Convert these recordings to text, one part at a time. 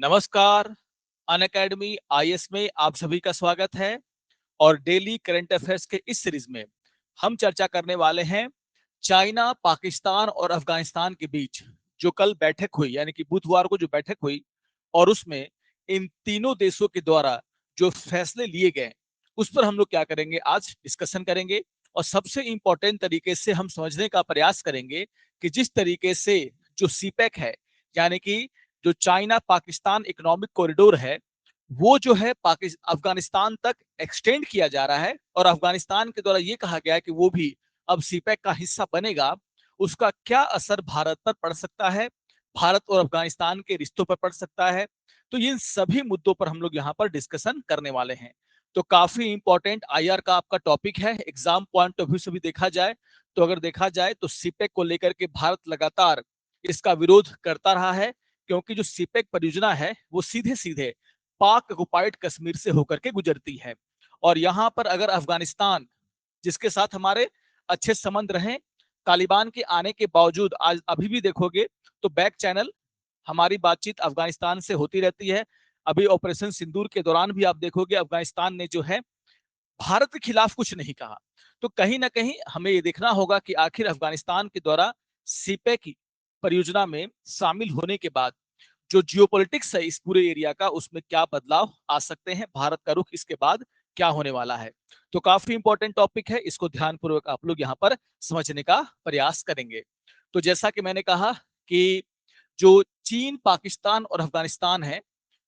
नमस्कार। Unacademy IAS में आप सभी का स्वागत है और डेली करंट अफेयर्स के इस सीरीज में हम चर्चा करने वाले हैं चाइना, पाकिस्तान और अफगानिस्तान के बीच जो कल बैठक हुई, यानी कि बुधवार को जो बैठक हुई और उसमें इन तीनों देशों के द्वारा जो फैसले लिए गए उस पर हम लोग क्या करेंगे, आज डिस्कशन करेंगे और सबसे इंपॉर्टेंट तरीके से हम समझने का प्रयास करेंगे कि जिस तरीके से जो सीपैक है, यानी कि जो चाइना पाकिस्तान इकोनॉमिक कॉरिडोर है, वो जो है अफगानिस्तान तक एक्सटेंड किया जा रहा है और अफगानिस्तान के द्वारा ये कहा गया है कि वो भी अब सीपैक का हिस्सा बनेगा। उसका क्या असर भारत पर पड़ सकता है, भारत और अफगानिस्तान के रिश्तों पर पड़ सकता है, तो इन सभी मुद्दों पर हम लोग यहाँ पर डिस्कशन करने वाले हैं। तो काफी इंपॉर्टेंट आईआर का आपका टॉपिक है, एग्जाम पॉइंट ऑफ व्यू से भी देखा जाए तो अगर देखा जाए तो सीपैक को लेकर के भारत लगातार इसका विरोध करता रहा है, क्योंकि जो सीपैक परियोजना है वो सीधे सीधे पाक ऑक्युपाइड कश्मीर से होकर के गुजरती है। और यहाँ पर अगर अफगानिस्तान, जिसके साथ हमारे अच्छे संबंध रहे, तालिबान के आने के बावजूद आज अभी भी देखोगे तो बैक चैनल हमारी बातचीत अफगानिस्तान से होती रहती है। अभी ऑपरेशन सिंदूर के दौरान भी आप देखोगे अफगानिस्तान ने जो है भारत के खिलाफ कुछ नहीं कहा। तो कहीं ना कहीं हमें ये देखना होगा कि आखिर अफगानिस्तान के द्वारा सीपैक की परियोजना में शामिल होने के बाद जो जियोपॉलिटिक्स है इस पूरे एरिया का, उसमें क्या बदलाव आ सकते हैं, भारत का रुख इसके बाद क्या होने वाला है। तो काफी इंपॉर्टेंट टॉपिक है, इसको ध्यानपूर्वक आप लोग यहाँ पर समझने का प्रयास करेंगे। तो जैसा कि मैंने कहा कि जो चीन, पाकिस्तान और अफगानिस्तान है,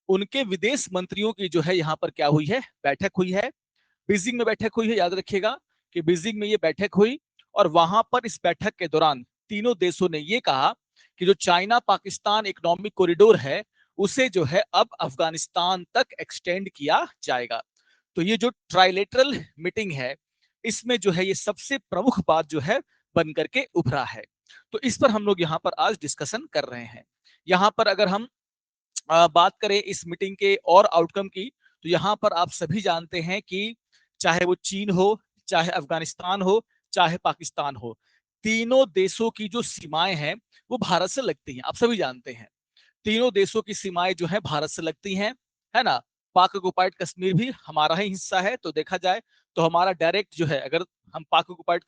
उनके विदेश मंत्रियों की जो है यहाँ पर क्या हुई है, बैठक हुई है। बीजिंग में बैठक हुई है, याद रखिएगा कि बीजिंग में ये बैठक हुई और वहां पर इस बैठक के दौरान तीनों देशों ने ये कहा कि जो चाइना पाकिस्तान इकोनॉमिक कॉरिडोर है उसे जो है अब अफगानिस्तान तक एक्सटेंड किया जाएगा। तो ये जो ट्राइलेटरल मीटिंग है, इसमें जो है ये सबसे प्रमुख बात जो है बन करके उभरा है। तो इस पर हम लोग यहाँ पर आज डिस्कशन कर रहे हैं। यहाँ पर अगर हम बात करें इस मीटिंग के और आउटकम की, तो यहाँ पर आप सभी जानते हैं कि चाहे वो चीन हो, चाहे अफगानिस्तान हो, चाहे पाकिस्तान हो, तीनों देशों की जो सीमाएं हैं वो भारत से लगती हैं। आप सभी जानते हैं तीनों देशों की सीमाएं जो है भारत से लगती हैं, है ना। पाक ऑक्युपाइड कश्मीर भी हमारा ही हिस्सा है, तो देखा जाए तो हमारा डायरेक्ट जो है, अगर हम पाक ऑक्युपाइड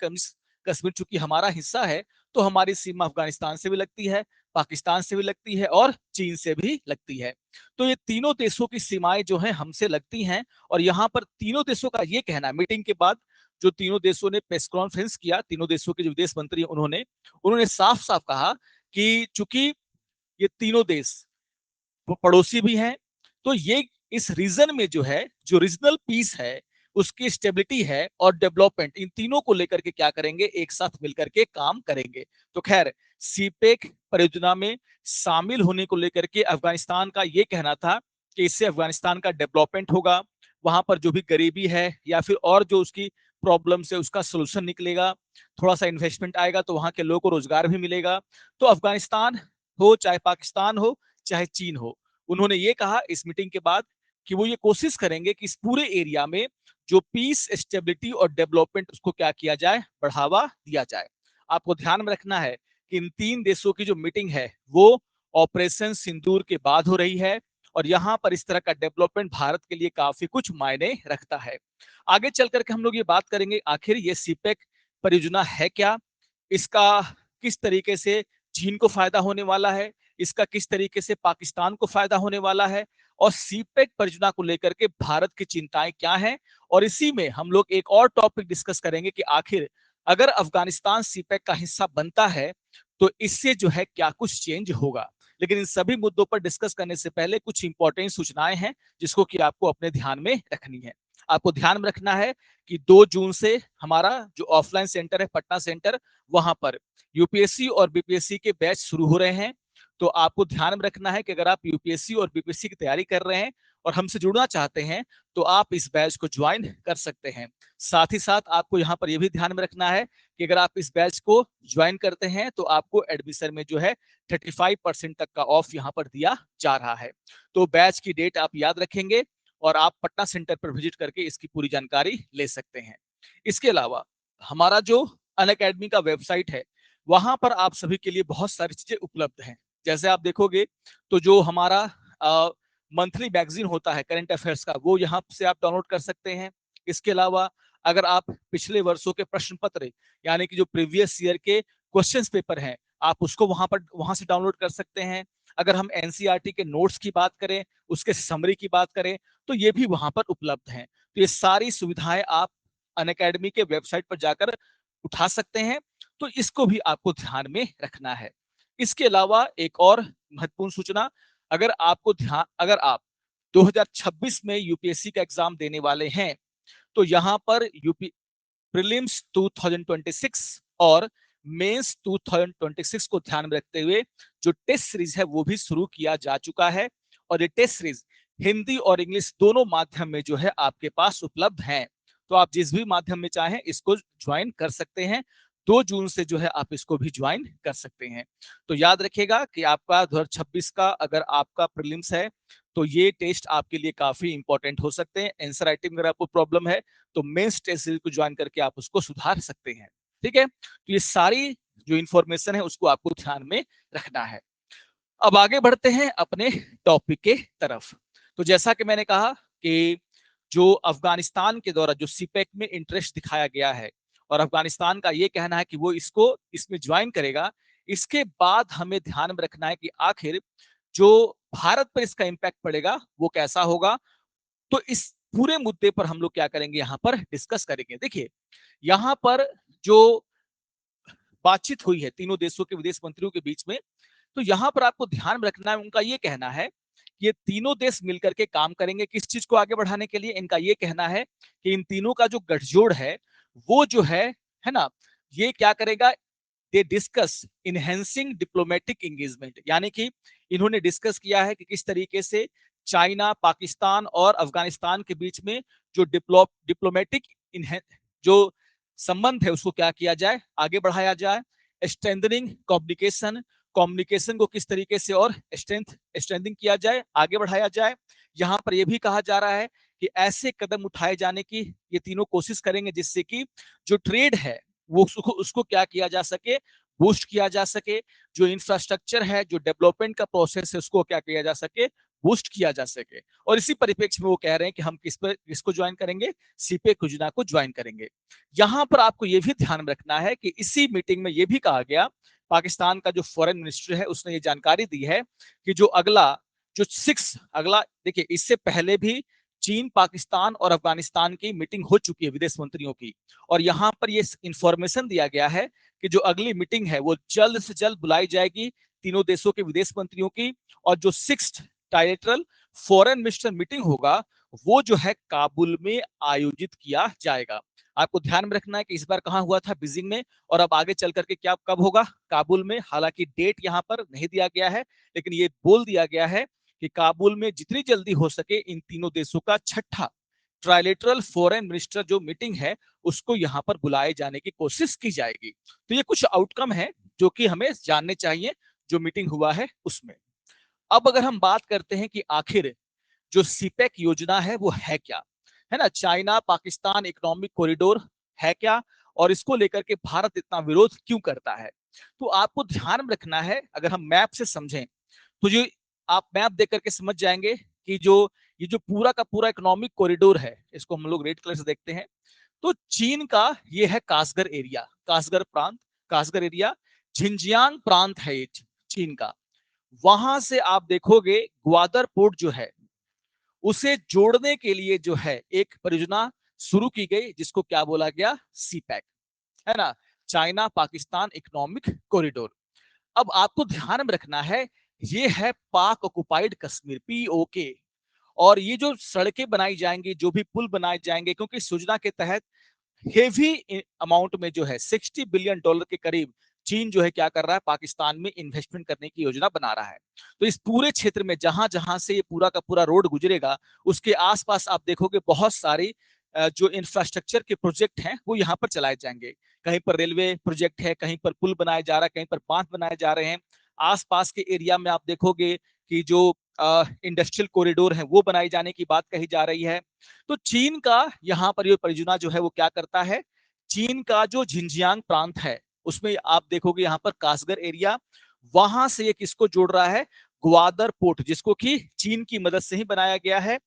कश्मीर चूंकि हमारा हिस्सा है तो हमारी सीमा अफगानिस्तान से भी लगती है, पाकिस्तान से भी लगती है और चीन से भी लगती है। तो ये तीनों देशों की सीमाएं जो है हमसे लगती हैं और यहाँ पर तीनों देशों का ये कहना है, मीटिंग के बाद जो तीनों देशों ने प्रेस कॉन्फ्रेंस किया, तीनों देशों के जो विदेश मंत्री उन्होंने उन्होंने साफ साफ कहा कि चूंकि ये तीनों देश वो पड़ोसी भी हैं, तो ये इस रीजन में जो है, जो रीजनल पीस है, उसकी स्टेबिलिटी है और डेवलपमेंट, इन तीनों को लेकर के क्या करेंगे, एक साथ मिलकर के काम करेंगे। तो खैर, सीपेक परियोजना में शामिल होने को लेकर के अफगानिस्तान का ये कहना था कि इससे अफगानिस्तान का डेवलपमेंट होगा, वहां पर जो भी गरीबी है या फिर और जो उसकी प्रॉब्लम है उसका सोल्यूशन निकलेगा, थोड़ा सा इन्वेस्टमेंट आएगा तो वहां के लोगों को रोजगार भी मिलेगा। तो अफगानिस्तान हो, चाहे पाकिस्तान हो, चाहे चीन हो, उन्होंने ये कहा इस मीटिंग के बाद कि वो ये कोशिश करेंगे कि इस पूरे एरिया में जो पीस, स्टेबिलिटी और डेवलपमेंट उसको क्या किया जाए, बढ़ावा दिया जाए। आपको ध्यान में रखना है कि इन तीन देशों की जो मीटिंग है वो ऑपरेशन सिंदूर के बाद हो रही है और यहाँ पर इस तरह का डेवलपमेंट भारत के लिए काफी कुछ मायने रखता है। आगे चल करके हम लोग ये बात करेंगे आखिर ये सीपेक परियोजना है क्या, इसका किस तरीके से चीन को फायदा होने वाला है, इसका किस तरीके से पाकिस्तान को फायदा होने वाला है और सीपेक परियोजना को लेकर के भारत की चिंताएं क्या हैं। और इसी में हम लोग एक और टॉपिक डिस्कस करेंगे कि आखिर अगर अफगानिस्तान सीपेक का हिस्सा बनता है तो इससे जो है क्या कुछ चेंज होगा। लेकिन इन सभी मुद्दों पर डिस्कस करने से पहले कुछ इंपॉर्टेंट सूचनाएं हैं जिसको कि आपको अपने ध्यान में रखनी है। आपको ध्यान में रखना है कि 2 जून से हमारा जो ऑफलाइन सेंटर है, पटना सेंटर, वहां पर यूपीएससी और बीपीएससी के बैच शुरू हो रहे हैं। तो आपको ध्यान में रखना है कि अगर आप यूपीएससी और बीपीएससी की तैयारी कर रहे हैं और हमसे जुड़ना चाहते हैं तो आप इस बैच को ज्वाइन कर सकते हैं। साथ ही साथ आपको यहाँ पर यह भी ध्यान में रखना है कि अगर आप इस बैच को ज्वाइन करते हैं तो आपको एडमिशन में जो है 35% तक का ऑफ यहाँ पर दिया जा रहा है। तो बैच की डेट आप याद रखेंगे और आप पटना सेंटर पर विजिट करके इसकी पूरी जानकारी ले सकते हैं। इसके अलावा हमारा जो अनअकैडमी का वेबसाइट है, वहां पर आप सभी के लिए बहुत सारी चीजें उपलब्ध हैं। जैसे आप देखोगे तो जो हमारा मंथली मैगजीन होता है करंट अफेयर्स का, वो यहाँ से आप डाउनलोड कर सकते हैं। इसके अलावा अगर आप पिछले वर्षों के प्रश्न पत्र यानी कि जो प्रीवियस ईयर के क्वेश्चंस पेपर हैं, आप उसको वहां से डाउनलोड कर सकते हैं। अगर हम एनसीईआरटी के नोट्स की बात करें, उसके समरी की बात करें, तो ये भी वहां पर उपलब्ध हैं। तो ये सारी सुविधाएं आप अनअकैडमी के वेबसाइट पर जाकर उठा सकते हैं। तो इसको भी आपको ध्यान में रखना है। इसके अलावा एक और महत्वपूर्ण सूचना, अगर आप 2026 में यूपीएससी का एग्जाम देने वाले हैं, तो यहाँ पर यूपी प्रीलिम्स 2026 और मेंस 2026 को ध्यान में रखते हुए जो टेस्ट सीरीज है वो भी शुरू किया जा चुका है। और ये टेस्ट सीरीज हिंदी और इंग्लिश दोनों माध्यम में जो है आपके पास उपलब्ध है। तो आप जिस भी माध्यम में चाहें इसको ज्वाइन कर सकते हैं। 2 जून से जो है आप इसको भी ज्वाइन कर सकते हैं। तो याद रखिएगा कि आपका 2026 का अगर आपका प्रीलिम्स है, तो ये टेस्ट आपके लिए काफी इंपॉर्टेंट हो सकते हैं। आंसर राइटिंग अगर आपको प्रॉब्लम है, तो मेंस टेस्ट सीरीज को ज्वाइन करके आप उसको सुधार सकते हैं। ठीक है, तो ये सारी जो इंफॉर्मेशन है उसको आपको ध्यान में रखना है। अब आगे बढ़ते हैं अपने टॉपिक के तरफ। तो जैसा कि मैंने कहा कि जो अफगानिस्तान के द्वारा जो सीपेक में इंटरेस्ट दिखाया गया है और अफगानिस्तान का ये कहना है कि वो इसमें ज्वाइन करेगा, इसके बाद हमें ध्यान में रखना है कि आखिर जो भारत पर इसका इंपैक्ट पड़ेगा वो कैसा होगा। तो इस पूरे मुद्दे पर हम लोग क्या करेंगे, यहाँ पर डिस्कस करेंगे। देखिए, यहाँ पर जो बातचीत हुई है तीनों देशों के विदेश मंत्रियों के बीच में, तो यहाँ पर आपको ध्यान में रखना है, उनका ये कहना है कि ये तीनों देश मिलकर के काम करेंगे किस चीज को आगे बढ़ाने के लिए। इनका ये कहना है कि इन तीनों का जो गठजोड़ है वो जो है ना, ये क्या करेगा, they discuss enhancing diplomatic engagement, यानी कि इन्होंने डिस्कस किया है कि किस तरीके से चाइना, पाकिस्तान और अफगानिस्तान के बीच में जो डिप्लोमेटिक जो संबंध है उसको क्या किया जाए, आगे बढ़ाया जाए। स्ट्रेंथनिंग कम्युनिकेशन, कम्युनिकेशन को किस तरीके से और स्ट्रेंथनिंग किया जाए, आगे बढ़ाया जाए। यहाँ पर यह भी कहा जा रहा है कि ऐसे कदम उठाए जाने की ये तीनों कोशिश करेंगे जिससे कि जो ट्रेड है वो उसको क्या किया जा सके, बूस्ट किया जा सके। जो इंफ्रास्ट्रक्चर है, जो डेवलपमेंट का प्रोसेस है, उसको क्या किया जा सके, बूस्ट किया जा सके। और इसी परिप्रेक्ष्य में वो कह रहे हैं कि हम किसको ज्वाइन करेंगे, सीपेक योजना को ज्वाइन करेंगे। यहां पर आपको यह भी ध्यान में रखना है कि इसी मीटिंग में यह भी कहा गया, पाकिस्तान का जो फॉरेन मिनिस्टर है उसने ये जानकारी दी है कि जो अगला देखिए, इससे पहले भी चीन, पाकिस्तान और अफगानिस्तान की मीटिंग हो चुकी है विदेश मंत्रियों की। और यहां पर ये इंफॉर्मेशन दिया गया है कि जो अगली मीटिंग है वो जल्द से जल्द बुलाई जाएगी तीनों देशों के विदेश मंत्रियों की। और जो 6th trilateral foreign minister meeting होगा वो जो है काबुल में आयोजित किया जाएगा। आपको ध्यान में रखना है कि इस बार कहां हुआ था, बीजिंग में, और अब आगे चल करके क्या कब होगा, काबुल में। हालांकि डेट यहां पर नहीं दिया गया है, लेकिन ये बोल दिया गया है कि काबुल में जितनी जल्दी हो सके इन तीनों देशों का 6ठा ट्राइलेटरल फॉरेन मिनिस्टर जो मीटिंग है उसको यहां पर बुलाए जाने की कोशिश की जाएगी। तो ये कुछ आउटकम है जो कि हमें जानने चाहिए जो मीटिंग हुआ है उसमें। अब अगर हम बात करते हैं कि आखिर जो सीपेक योजना है वो है क्या, है ना, चाइना पाकिस्तान इकोनॉमिक कॉरिडोर है क्या, और इसको लेकर के भारत इतना विरोध क्यों करता है। तो आपको ध्यान में रखना है, अगर हम मैप से समझें तो जो आप मैप देख करके समझ जाएंगे कि ये जो पूरा का पूरा इकोनॉमिक कॉरिडोर है, इसको हम लोग रेड कलर से देखते हैं, तो चीन का ये है कासगर एरिया, कासगर प्रांत, कासगर एरिया, झिंजियांग प्रांत है ये चीन का। वहां से आप देखोगे ग्वादर पोर्ट जो है उसे जोड़ने के लिए जो है एक परियोजना शुरू की गई जिसको क्या बोला गया, सीपैक, है ना, चाइना पाकिस्तान इकोनॉमिक कॉरिडोर। अब आपको ध्यान में रखना है ये है पाक ऑक्युपाइड कश्मीर, पीओके। और ये जो सड़कें बनाई जाएंगी, जो भी पुल बनाए जाएंगे, क्योंकि इस योजना के तहत हेवी अमाउंट में जो है $60 बिलियन के करीब चीन जो है क्या कर रहा है, पाकिस्तान में इन्वेस्टमेंट करने की योजना बना रहा है। तो इस पूरे क्षेत्र में जहां जहां से ये पूरा का पूरा रोड गुजरेगा उसके आसपास आप देखोगे बहुत सारी जो इंफ्रास्ट्रक्चर के प्रोजेक्ट हैं वो यहाँ पर चलाए जाएंगे। कहीं पर रेलवे प्रोजेक्ट है, कहीं पर पुल बनाया जा रहा है, कहीं पर बांध बनाए जा रहे हैं। आसपास के एरिया में आप देखोगे कि जो इंडस्ट्रियल कॉरिडोर है वो बनाए जाने की बात कही जा रही है। तो चीन का यहाँ पर ये परियोजना जो है वो क्या करता है, चीन का जो झिंजियांग प्रांत है उसमें आप देखोगे यहाँ पर कासगर एरिया, वहां से ये किसको जोड़ रहा है, ग्वादर पोर्ट, जिसको कि चीन की मदद से ही बनाया गया है।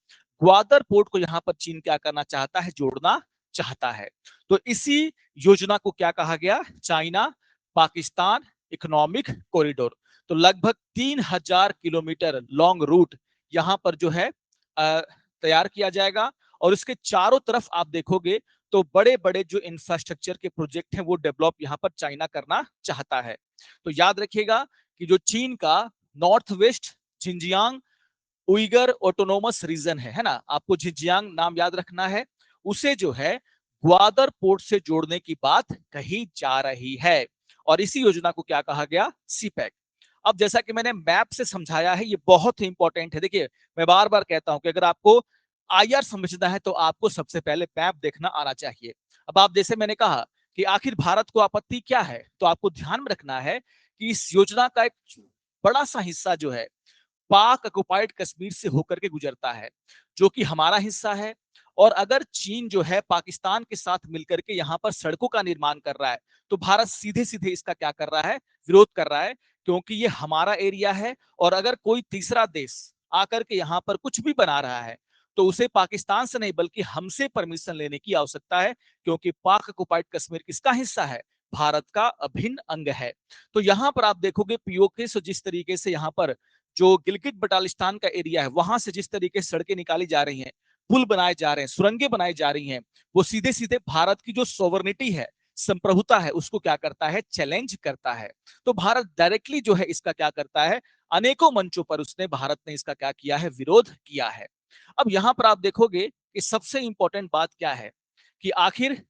ग्वादर पोर्ट को यहाँ पर चीन क्या करना चाहता है, जोड़ना चाहता है। तो इसी योजना को क्या कहा गया, चाइना पाकिस्तान इकोनॉमिक कॉरिडोर। तो लगभग 3000 किलोमीटर लॉन्ग रूट यहाँ पर जो है तैयार किया जाएगा, और इसके चारों तरफ आप देखोगे तो बड़े बड़े जो इंफ्रास्ट्रक्चर के प्रोजेक्ट हैं वो डेवलप यहाँ पर चाइना करना चाहता है। तो याद रखिएगा कि जो चीन का north west Xinjiang Uyghur autonomous region है ना, आपको झिंजियांग नाम याद रखना है, उसे जो है ग्वादर पोर्ट से जोड़ने की बात कही जा रही है, और इसी योजना को क्या कहा गया, सीपैक। अब जैसा कि मैंने मैप से समझाया है, ये बहुत ही इंपॉर्टेंट है। देखिए, मैं बार बार कहता हूं कि अगर आपको आईआर समझना है तो आपको सबसे पहले मैप देखना आना चाहिए। अब आप जैसे मैंने कहा कि आखिर भारत को आपत्ति क्या है, तो आपको ध्यान में रखना है कि इस योजना का एक बड़ा सा हिस्सा जो है पाक ऑक्युपाइड कश्मीर से होकर के गुजरता है, जो कि हमारा हिस्सा है। और अगर चीन जो है पाकिस्तान के साथ मिलकर के यहाँ पर सड़कों का निर्माण कर रहा है, तो भारत सीधे सीधे इसका क्या कर रहा है, विरोध कर रहा है, क्योंकि ये हमारा एरिया है। और अगर कोई तीसरा देश आकर के यहाँ पर कुछ भी बना रहा है, तो उसे पाकिस्तान से नहीं बल्कि हमसे परमिशन लेने की आवश्यकता है, क्योंकि पाक ऑक्युपाइड कश्मीर किसका हिस्सा है, भारत का अभिन्न अंग है। तो यहाँ पर आप देखोगे पीओके से जिस तरीके से यहाँ पर जो गिलगित बटालिस्तान का एरिया है, वहां से जिस तरीके से सड़कें निकाली जा रही हैं, पुल बनाए जा रहे हैं, सुरंगें बनाई जा रही हैं, वो सीधे सीधे भारत की जो सोवरेनिटी है, संप्रभुता है, उसको क्या करता है, चैलेंज करता है। तो भारत डायरेक्टली जो है इसका क्या करता है, अनेकों मंचों पर उसने, भारत ने इसका क्या किया है, विरोध किया है। अब यहां पर आप देखोगे कि सबसे इंपॉर्टेंट बात क्या है कि आखिर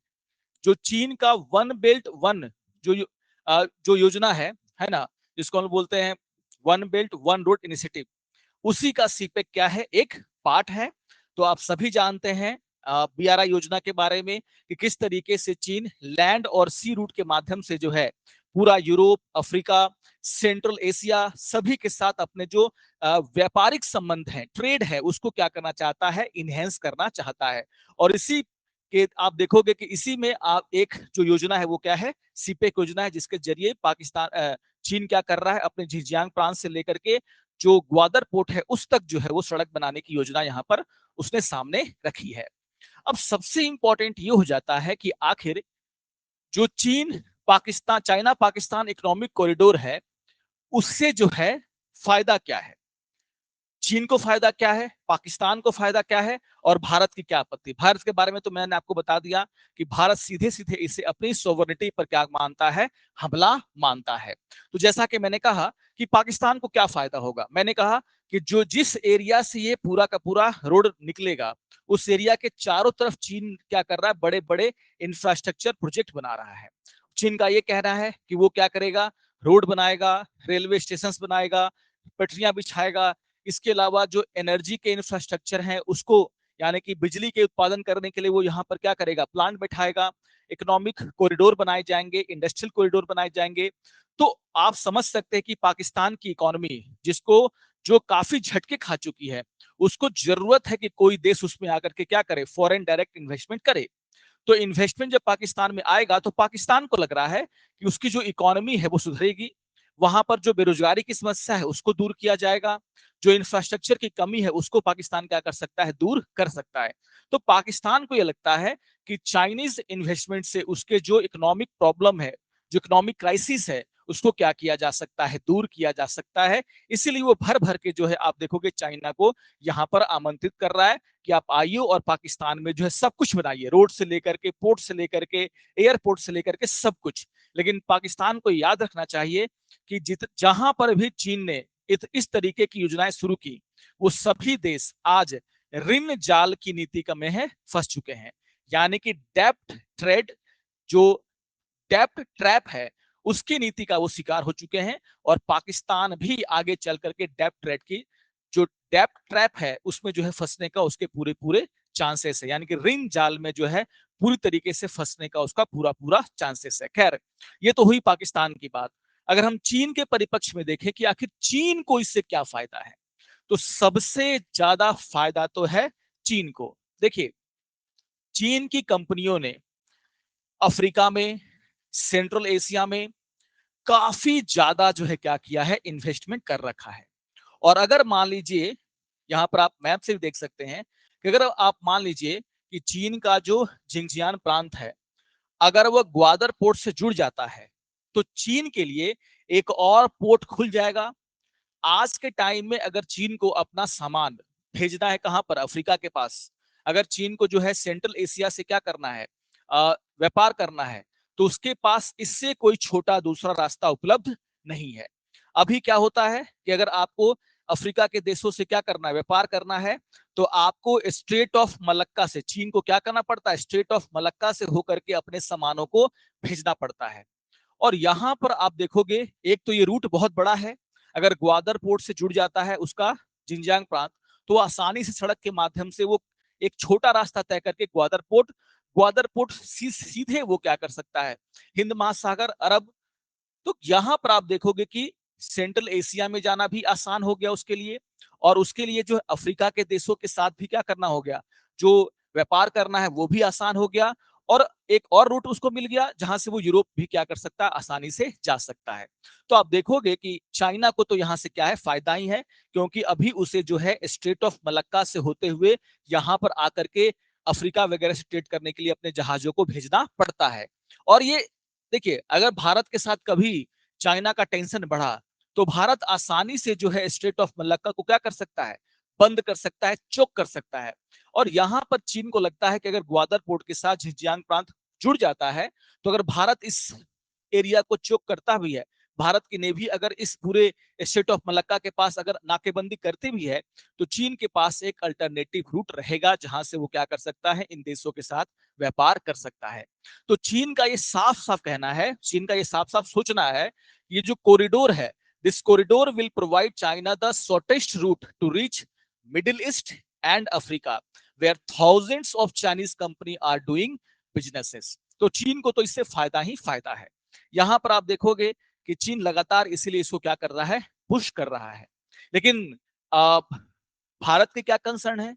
जो चीन का वन बेल्ट वन जो योजना है ना, जिसको हम बोलते हैं one belt one road initiative, उसी का सीपेक क्या है, एक पार्ट है। तो आप सभी जानते हैं बीआरआई योजना के बारे में कि किस तरीके से चीन लैंड और सी रूट के माध्यम से जो है पूरा यूरोप, अफ्रीका, सेंट्रल एशिया सभी के साथ अपने जो व्यापारिक संबंध है, ट्रेड है, उसको क्या करना चाहता है, इनहेंस करना चाहता है। और इसी कि आप देखोगे कि इसी में आप एक जो योजना है वो क्या है, सीपेक योजना है, जिसके जरिए पाकिस्तान चीन क्या कर रहा है, अपने झिंजियांग प्रांत से लेकर के जो ग्वादर पोर्ट है उस तक जो है वो सड़क बनाने की योजना यहाँ पर उसने सामने रखी है। अब सबसे इंपॉर्टेंट ये हो जाता है कि आखिर जो चीन Pakistan China Pakistan economic corridor है, उससे जो है फायदा क्या है, चीन को फायदा क्या है, पाकिस्तान को फायदा क्या है, और भारत की क्या आपत्ति। भारत के बारे में तो मैंने आपको बता दिया कि भारत सीधे सीधे इसे अपनी सोवरेनिटी पर क्या मानता है, हमला मानता है। तो जैसा कि मैंने कहा कि पाकिस्तान को क्या फायदा होगा, मैंने कहा कि जो जिस एरिया से ये पूरा का पूरा रोड निकलेगा, उस एरिया के चारों तरफ चीन क्या कर रहा है, बड़े बड़े इंफ्रास्ट्रक्चर प्रोजेक्ट बना रहा है। चीन का ये कहना है कि वो क्या करेगा, रोड बनाएगा, रेलवे स्टेशन बनाएगा, पटरियां बिछाएगा। इसके अलावा जो एनर्जी के इंफ्रास्ट्रक्चर हैं उसको, यानी कि बिजली के उत्पादन करने के लिए वो यहाँ पर क्या करेगा, प्लांट बैठाएगा, इकोनॉमिक कॉरिडोर बनाए जाएंगे, इंडस्ट्रियल कॉरिडोर बनाए जाएंगे। तो आप समझ सकते हैं कि पाकिस्तान की इकोनॉमी, जिसको जो काफी झटके खा चुकी है, उसको जरूरत है कि कोई देश उसमें आकर के क्या करे, फॉरेन डायरेक्ट इन्वेस्टमेंट करे। तो इन्वेस्टमेंट जब पाकिस्तान में आएगा तो पाकिस्तान को लग रहा है कि उसकी जो इकोनॉमी है वो सुधरेगी, वहां पर जो बेरोजगारी की समस्या है उसको दूर किया जाएगा, जो इंफ्रास्ट्रक्चर की कमी है उसको पाकिस्तान क्या कर सकता है, दूर कर सकता है। तो पाकिस्तान को यह लगता है कि चाइनीज इन्वेस्टमेंट से उसके जो इकोनॉमिक प्रॉब्लम है, जो इकोनॉमिक क्राइसिस है, उसको क्या किया जा सकता है, दूर किया जा सकता है। इसीलिए वो भर भर के जो है आप देखोगे चाइना को यहाँ पर आमंत्रित कर रहा है कि आप आइए और पाकिस्तान में जो है सब कुछ बनाइए, रोड से लेकर के, पोर्ट से लेकर के, एयरपोर्ट से लेकर के सब कुछ। लेकिन पाकिस्तान को याद रखना चाहिए कि जहां पर भी चीन ने इस तरीके की योजनाएं शुरू की, वो सभी देश आज ऋण जाल की नीति का में है फंस चुके हैं। यानी कि डेप्ट ट्रेड, जो डेप्ट ट्रैप है, उसकी नीति का वो शिकार हो चुके हैं। और पाकिस्तान भी आगे चल करके डेप्ट ट्रेड की, जो डेप्ट ट्रैप है उसमें जो है फंसने का उसके पूरे पूरे चांसेस है, यानी कि ऋण जाल में जो है पूरी तरीके से फंसने का उसका पूरा पूरा चांसेस है। खैर, ये तो हुई पाकिस्तान की बात। अगर हम चीन के परिपक्ष में देखें कि आखिर चीन को इससे क्या फायदा है, तो सबसे ज्यादा फायदा तो है चीन को। देखिए, चीन की कंपनियों ने अफ्रीका में, सेंट्रल एशिया में काफी ज्यादा जो है क्या किया है, इन्वेस्टमेंट कर रखा है। और अगर मान लीजिए, यहाँ पर आप मैप से भी देख सकते हैं कि अगर आप मान लीजिए कि चीन का जो जिंगजियान प्रांत है, अगर वो ग्वादर पोर्ट से जुड़ जाता है तो चीन के लिए एक और पोर्ट खुल जाएगा। आज के टाइम में अगर चीन को अपना सामान भेजना है कहां पर, अफ्रीका के पास, अगर चीन को जो है सेंट्रल एशिया से क्या करना है, व्यापार करना है, तो उसके पास इससे कोई छोटा दूसरा रास्ता उपलब्ध नहीं है। अभी क्या होता है कि अगर आपको अफ्रीका के देशों से क्या करना है, व्यापार करना है, तो आपको स्ट्रेट ऑफ मलक्का से चीन को क्या करना पड़ता है, स्ट्रेट ऑफ मलक्का से होकर के अपने सामानों को भेजना पड़ता है। और यहां पर आप देखोगे एक तो ये रूट बहुत बड़ा है, अगर ग्वादर पोर्ट से जुड़ जाता है उसका जिंजियांग प्रांत, तो आसानी से सड़क के माध्यम से वो एक छोटा रास्ता तय करके ग्वादर पोर्ट सीधे वो क्या कर सकता है, हिंद महासागर, अरब। तो यहां पर आप देखोगे कि सेंट्रल एशिया में जाना भी आसान हो गया उसके लिए, और उसके लिए जो अफ्रीका के देशों के साथ भी क्या करना हो गया, जो व्यापार करना है वो भी आसान हो गया। और एक और रूट उसको मिल गया जहां से वो यूरोप भी क्या कर सकता है, आसानी से जा सकता है। तो आप देखोगे कि चाइना को तो यहां से क्या है, फायदा ही है, क्योंकि अभी उसे जो है स्ट्रेट ऑफ मलक्का से होते हुए यहां पर आकर के अफ्रीका वगैरह से ट्रेड करने के लिए अपने जहाजों को भेजना पड़ता है। और ये देखिए, अगर भारत के साथ कभी चाइना का टेंशन बढ़ा तो भारत आसानी से जो है स्ट्रेट ऑफ मलक्का को क्या कर सकता है, बंद कर सकता है, चोक कर सकता है। और यहां पर चीन को लगता है कि अगर ग्वादर पोर्ट के साथ झिंजियांग प्रांत जुड़ जाता है, तो अगर भारत इस एरिया को चोक करता भी है, भारत की नेवी अगर इस पूरे स्ट्रेट ऑफ मलक्का के पास अगर नाकेबंदी करती भी है, तो चीन के पास एक अल्टरनेटिव रूट रहेगा जहां से वो क्या कर सकता है, इन देशों के साथ व्यापार कर सकता है। तो चीन का ये साफ साफ कहना है, चीन का ये साफ साफ सोचना है, ये जो कॉरिडोर है, this corridor will provide China the shortest route to reach Middle East and Africa where thousands of Chinese company are doing businesses. तो चीन को तो इससे फायदा ही फायदा है। यहां पर आप देखोगे कि चीन लगातार इसीलिए इसको क्या कर रहा है, पुश कर रहा है। लेकिन भारत के क्या कंसर्न है,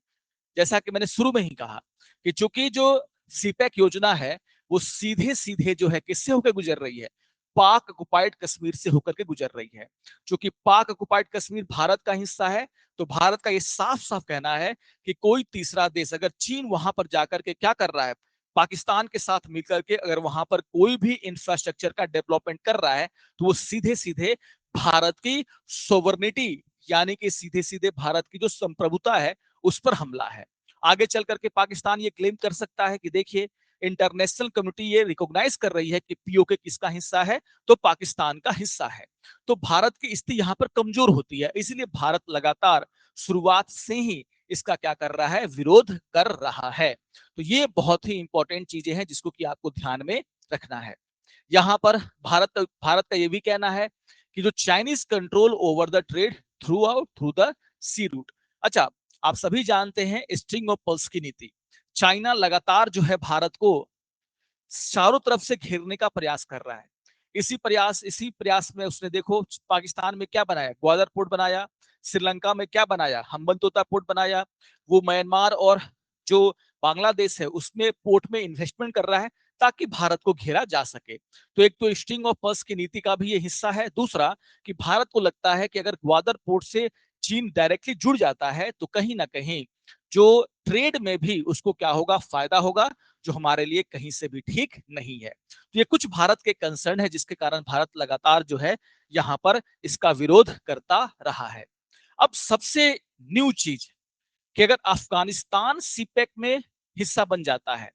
जैसा कि मैंने शुरू में ही कहा कि चूंकि जो सीपैक योजना है वो सीधे सीधे जो है किससे होकर गुजर रही है, पाक ऑक्युपाइड कश्मीर से होकर के गुजर रही है। चूंकि पाक ऑक्युपाइड कश्मीर भारत का हिस्सा है, तो भारत का ये साफ साफ कहना है कि कोई तीसरा देश, अगर चीन वहां पर जाकर के क्या कर रहा है, पाकिस्तान के साथ मिलकर के अगर वहां पर कोई भी इंफ्रास्ट्रक्चर का डेवलपमेंट कर रहा है, तो वो सीधे सीधे भारत की सोवर्निटी, यानी कि सीधे सीधे भारत की जो संप्रभुता है उस पर हमला है। आगे चल करके पाकिस्तान ये क्लेम कर सकता है कि देखिए, इंटरनेशनल कम्युनिटी ये रिकॉग्नाइज कर रही है कि पीओके किसका हिस्सा है, तो पाकिस्तान का हिस्सा है। तो भारत की स्थिति यहां पर कमजोर होती है, इसलिए भारत लगातार शुरुआत से ही इसका क्या कर रहा है, विरोध कर रहा है। तो ये बहुत ही इंपॉर्टेंट चीजें हैं जिसको कि आपको ध्यान में रखना है। यहां पर भारत का ये भी कहना है कि जो Chinese control over the trade through the sea route. अच्छा, आप सभी जानते हैं स्ट्रिंग ऑफ पर्ल्स की नीति, चाइना लगातार जो है भारत को चारों तरफ से घेरने का प्रयास कर रहा है। इसी प्रयास में उसने देखो पाकिस्तान में क्या बनाया, ग्वादर पोर्ट बनाया, श्रीलंका में क्या बनाया, हम्बनतोता पोर्ट बनाया, वो म्यांमार और जो बांग्लादेश है उसमें पोर्ट में इन्वेस्टमेंट कर रहा है ताकि भारत को घेरा जा सके। तो एक तो स्ट्रिंग ऑफ पर्ल्स की नीति का भी ये हिस्सा है। दूसरा कि भारत को लगता है कि अगर ग्वादर पोर्ट से चीन डायरेक्टली जुड़ जाता है तो कहीं ना कहीं जो ट्रेड में भी उसको क्या होगा, फायदा होगा, जो हमारे लिए कहीं से भी ठीक नहीं है। तो ये कुछ भारत के कंसर्न है जिसके कारण भारत लगातार जो है यहां पर इसका विरोध करता रहा है। अब सबसे न्यू चीज कि अगर अफगानिस्तान सीपेक में हिस्सा बन जाता है,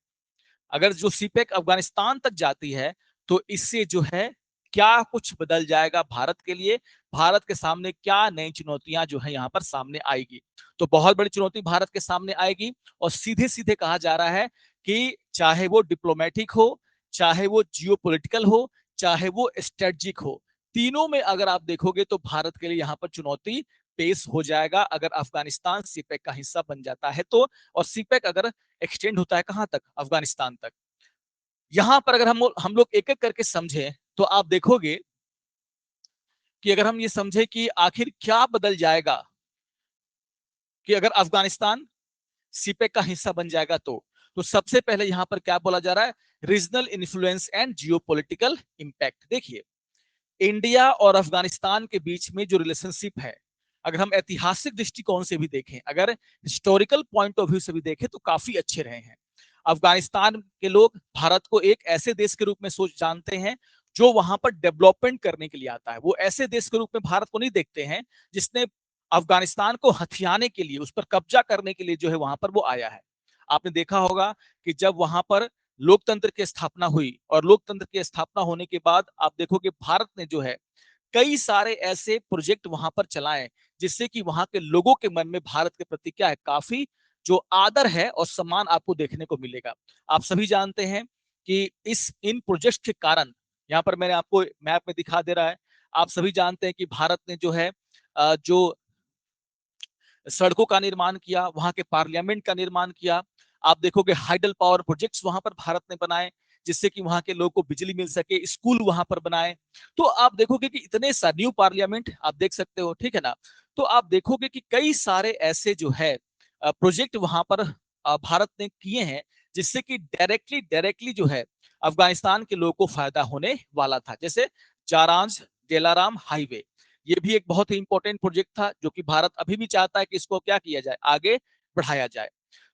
अगर जो सीपेक अफगानिस्तान तक जाती है, तो इससे जो है क्या कुछ बदल जाएगा भारत के लिए, भारत के सामने क्या नई चुनौतियां जो है यहां पर सामने आएगी। तो बहुत बड़ी चुनौती भारत के सामने आएगी। और सीधे सीधे कहा जा रहा है कि चाहे वो डिप्लोमेटिक हो, चाहे वो जियोपॉलिटिकल हो, चाहे वो स्ट्रेटजिक हो, तीनों में अगर आप देखोगे तो भारत के लिए यहां पर चुनौती पेश हो जाएगा अगर अफगानिस्तान सीपेक का हिस्सा बन जाता है तो। और सीपेक अगर एक्सटेंड होता है कहां तक, अफगानिस्तान तक। यहां पर अगर हम लोग एक एक करके समझे तो आप देखोगे कि अगर हम ये समझे कि आखिर क्या बदल जाएगा कि अगर अफगानिस्तान सीपेक का हिस्सा बन जाएगा तो सबसे पहले यहां पर क्या बोला जा रहा है, regional influence and geopolitical impact. देखिए, इंडिया और अफगानिस्तान के बीच में जो रिलेशनशिप है, अगर हम ऐतिहासिक दृष्टिकोण से भी देखें, अगर हिस्टोरिकल पॉइंट ऑफ व्यू से भी देखें तो काफी अच्छे रहे हैं। अफगानिस्तान के लोग भारत को एक ऐसे देश के रूप में सोच जानते हैं जो वहां पर डेवलपमेंट करने के लिए आता है। वो ऐसे देश के रूप में भारत को नहीं देखते हैं जिसने अफगानिस्तान को हथियाने के लिए, उस पर कब्जा करने के लिए जो है वहां पर वो आया है। आपने देखा होगा कि जब वहां पर लोकतंत्र की स्थापना हुई और लोकतंत्र की स्थापना होने के बाद आप देखोगे भारत ने जो है कई सारे ऐसे प्रोजेक्ट वहां पर चलाए जिससे कि वहां के लोगों के मन में भारत के प्रति क्या है, काफी जो आदर है और सम्मान आपको देखने को मिलेगा। आप सभी जानते हैं कि इन प्रोजेक्ट के कारण, यहाँ पर मैंने आपको मैप में दिखा दे रहा है, आप सभी जानते हैं कि भारत ने जो है जो सड़कों का निर्माण किया, वहां के पार्लियामेंट का निर्माण किया। आप देखोगे हाइडल पावर प्रोजेक्ट्स वहां पर भारत ने बनाए जिससे कि वहां के लोगों को बिजली मिल सके, स्कूल वहां पर बनाए। तो आप देखोगे कि इतने सा न्यू पार्लियामेंट आप देख सकते हो, ठीक है ना। तो आप देखोगे कि कई सारे ऐसे जो है प्रोजेक्ट वहां पर भारत ने किए हैं जिससे कि डायरेक्टली डायरेक्टली जो है अफगानिस्तान के लोगों को फायदा होने वाला था। जैसे जारांज जेलाराम हाईवे, ये भी एक बहुत ही इंपॉर्टेंट प्रोजेक्ट था जो कि भारत अभी भी चाहता है कि इसको क्या किया जाए, आगे बढ़ाया जाए।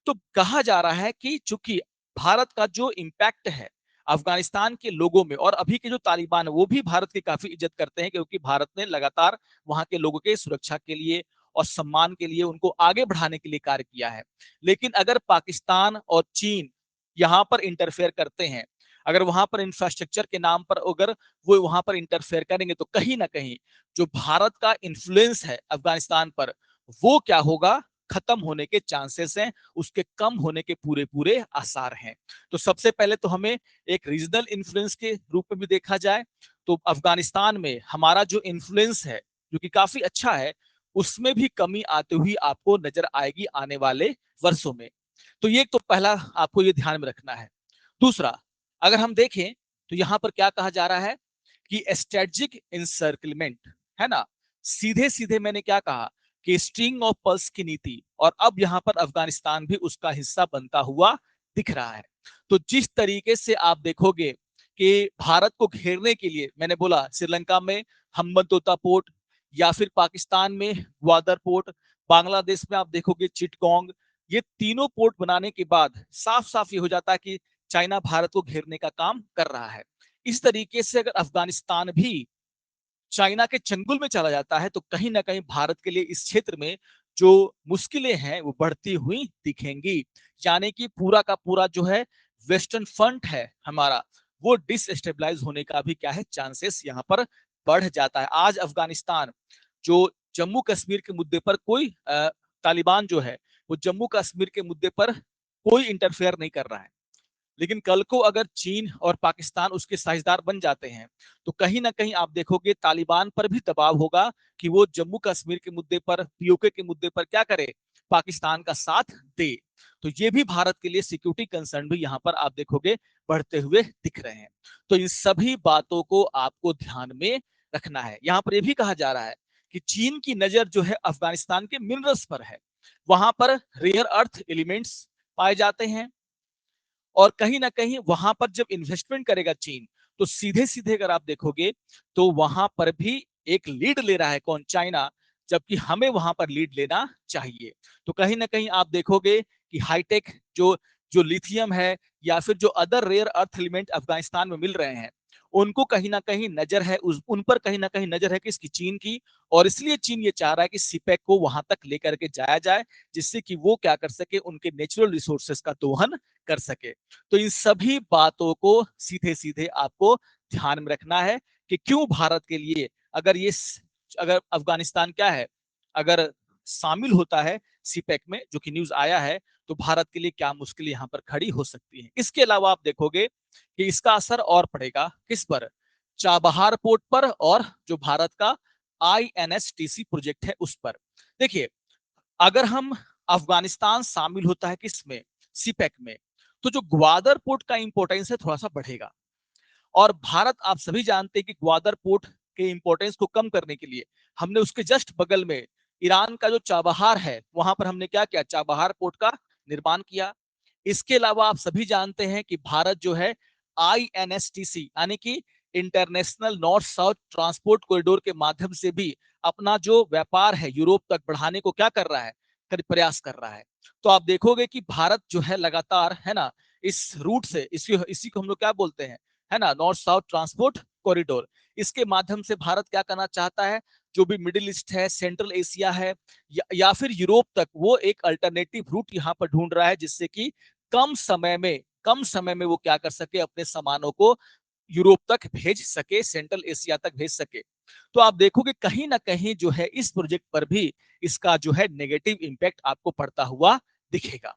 तो कहा जा रहा है कि चूंकि भारत का जो इम्पैक्ट है अफगानिस्तान के लोगों में, और अभी के जो तालिबान है वो भी भारत की काफी इज्जत करते हैं क्योंकि भारत ने लगातार वहां के लोगों के सुरक्षा के लिए और सम्मान के लिए उनको आगे बढ़ाने के लिए कार्य किया है। लेकिन अगर पाकिस्तान और चीन यहां पर इंटरफेयर करते हैं, अगर वहां पर इंफ्रास्ट्रक्चर के नाम पर अगर वो वहां पर इंटरफेयर करेंगे तो कहीं ना कहीं जो भारत का इन्फ्लुएंस है अफगानिस्तान पर वो क्या होगा, खत्म होने के चांसेस हैं, उसके कम होने के पूरे पूरे आसार हैं। तो सबसे पहले तो हमें एक रीजनल इन्फ्लुएंस के रूप में भी देखा जाए तो अफगानिस्तान में हमारा जो इन्फ्लुएंस है जो कि काफी अच्छा है, उसमें भी कमी आती हुई आपको नजर आएगी आने वाले वर्षों में। तो ये तो पहला आपको ये ध्यान में रखना है। दूसरा, अगर हम देखें तो यहां पर क्या कहा जा रहा है कि स्ट्रेटजिक इंसर्कलमेंट है ना, सीधे सीधे मैंने क्या कहा कि स्ट्रिंग ऑफ पर्ल्स की नीति, और अब यहां पर अफगानिस्तान भी उसका हिस्सा बनता हुआ दिख रहा है। तो जिस तरीके से आप देखोगे कि भारत को घेरने के लिए, मैंने बोला श्रीलंका में हम्बनतोता पोर्ट, या फिर पाकिस्तान में ग्वादर पोर्ट, बांग्लादेश में आप देखोगे चिटगोंग, ये तीनों पोर्ट बनाने के बाद साफ साफ ये हो जाता है कि चाइना भारत को घेरने का काम कर रहा है। इस तरीके से अगर अफगानिस्तान भी चाइना के चंगुल में चला जाता है तो कहीं ना कहीं भारत के लिए इस क्षेत्र में जो मुश्किलें हैं वो बढ़ती हुई दिखेंगी। यानी कि पूरा का पूरा जो है वेस्टर्न फ्रंट है हमारा, वो डिसस्टेबलाइज होने का भी क्या है, चांसेस यहाँ पर बढ़ जाता है। आज अफगानिस्तान जो जम्मू कश्मीर के मुद्दे पर कोई तालिबान जो है वो जम्मू कश्मीर के मुद्दे पर कोई इंटरफेयर नहीं कर रहा है, लेकिन कल को अगर चीन और पाकिस्तान उसके साझेदार बन जाते हैं तो कहीं ना कहीं आप देखोगे तालिबान पर भी दबाव होगा कि वो जम्मू कश्मीर के मुद्दे पर, पीओके के मुद्दे पर क्या करे, पाकिस्तान का साथ दे। तो ये भी भारत के लिए सिक्योरिटी कंसर्न भी यहाँ पर आप देखोगे बढ़ते हुए दिख रहे हैं। तो इन सभी बातों को आपको ध्यान में रखना है। यहाँ पर यह भी कहा जा रहा है कि चीन की नजर जो है अफगानिस्तान के मिनरल्स पर है, वहां पर रेयर अर्थ एलिमेंट्स पाए जाते हैं, और कहीं ना कहीं वहां पर जब इन्वेस्टमेंट करेगा चीन तो सीधे सीधे अगर आप देखोगे तो वहां पर भी एक लीड ले रहा है कौन, चाइना, जबकि हमें वहां पर लीड लेना चाहिए। तो कहीं ना कहीं आप देखोगे कि हाईटेक जो जो लिथियम है या फिर जो other rare earth element Afghanistan में मिल रहे हैं, उनको कहीं ना कहीं नजर है, उन पर कहीं ना कहीं नजर है किसकी, चीन की। और इसलिए चीन ये चाह रहा है कि सीपेक को वहां तक लेकर के जाया जाए जिससे कि वो क्या कर सके, उनके नेचुरल रिसोर्सेस का दोहन कर सके। तो इन सभी बातों को सीधे सीधे आपको ध्यान में रखना है कि क्यों भारत के लिए अगर ये, अगर अफगानिस्तान क्या है, अगर शामिल होता है सीपेक में, जो कि न्यूज आया है, तो भारत के लिए क्या मुश्किल यहाँ पर खड़ी हो सकती है। इसके अलावा आप देखोगे कि इसका असर और पड़ेगा किस पर, चाबहार पोर्ट पर, और जो भारत का आईएनएसटीसी प्रोजेक्ट है उस पर। देखिए, अगर हम अफगानिस्तान शामिल होता है किसमें, सीपेक में, तो जो ग्वादर पोर्ट का इंपॉर्टेंस है थोड़ा सा बढ़ेगा। और भारत, आप सभी जानते हैं कि ग्वादर पोर्ट के इंपॉर्टेंस को कम करने के लिए हमने उसके जस्ट बगल में ईरान का जो चाबहार है वहां पर हमने क्या किया, चाबहार पोर्ट का निर्माण किया। इसके अलावा आप सभी जानते हैं कि भारत जो है आईएनएसटीसी यानी कि international north south transport corridor के माध्यम से भी अपना जो व्यापार है यूरोप तक बढ़ाने को क्या कर रहा है, प्रयास कर रहा है। तो आप देखोगे कि भारत जो है लगातार, है ना, इस रूट से, इसी को हम लोग क्या बोलते हैं, है ना, नॉर्थ साउथ ट्रांसपोर्ट कॉरिडोर, इसके माध्यम से भारत क्या करना चाहता है, जो भी मिडिल ईस्ट है, सेंट्रल एशिया है, या फिर यूरोप तक, वो एक अल्टरनेटिव रूट यहाँ पर ढूंढ रहा है, जिससे कि कम समय में वो क्या कर सके, अपने सामानों को यूरोप तक भेज सके, सेंट्रल एशिया तक भेज सके। तो आप देखोगे कहीं ना कहीं जो है इस प्रोजेक्ट पर भी इसका जो है नेगेटिव इंपैक्ट आपको पड़ता हुआ दिखेगा।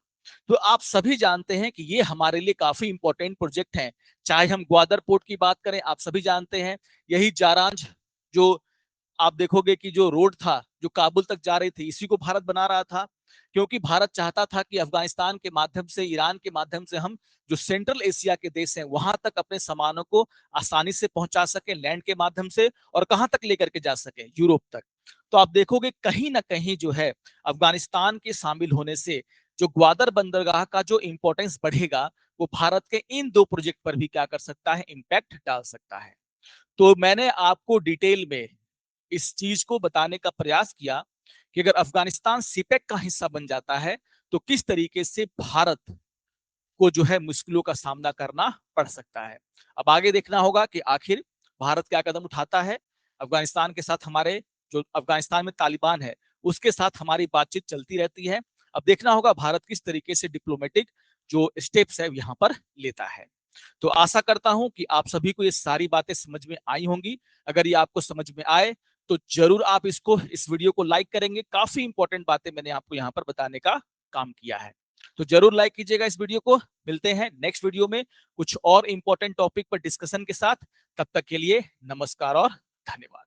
तो आप सभी जानते हैं कि ये हमारे लिए काफी इंपॉर्टेंट प्रोजेक्ट है। चाहे हम ग्वादर पोर्ट की बात करें, आप सभी जानते हैं यही जारांज, जो आप देखोगे कि जो रोड था जो काबुल तक जा रही थी, इसी को भारत बना रहा था, क्योंकि भारत चाहता था कि अफगानिस्तान के माध्यम से, ईरान के माध्यम से हम जो सेंट्रल एशिया के देश हैं वहां तक अपने सामानों को आसानी से पहुंचा सके लैंड के माध्यम से, और कहां तक लेकर के जा सके, यूरोप तक। तो आप देखोगे कहीं ना कहीं जो है अफगानिस्तान के शामिल होने से जो ग्वादर बंदरगाह का जो इंपॉर्टेंस बढ़ेगा, वो भारत के इन दो प्रोजेक्ट पर भी क्या कर सकता है, इंपैक्ट डाल सकता है। तो मैंने आपको डिटेल में इस चीज को बताने का प्रयास किया कि अगर अफगानिस्तान सीपेक का हिस्सा बन जाता है तो किस तरीके से भारत को जो है मुश्किलों का सामना करना पड़ सकता है। अब आगे देखना होगा कि आखिर भारत क्या कदम उठाता है। अफगानिस्तान के साथ हमारे, जो अफगानिस्तान में तालिबान है उसके साथ हमारी बातचीत चलती रहती है। अब देखना होगा भारत किस तरीके से डिप्लोमेटिक जो स्टेप्स है यहाँ पर लेता है। तो आशा करता हूं कि आप सभी को ये सारी बातें समझ में आई होंगी। अगर ये आपको समझ में आए तो जरूर आप इस वीडियो को लाइक करेंगे। काफी इंपॉर्टेंट बातें मैंने आपको यहाँ पर बताने का काम किया है, तो जरूर लाइक कीजिएगा इस वीडियो को। मिलते हैं नेक्स्ट वीडियो में कुछ और इंपॉर्टेंट टॉपिक पर डिस्कशन के साथ। तब तक के लिए नमस्कार और धन्यवाद।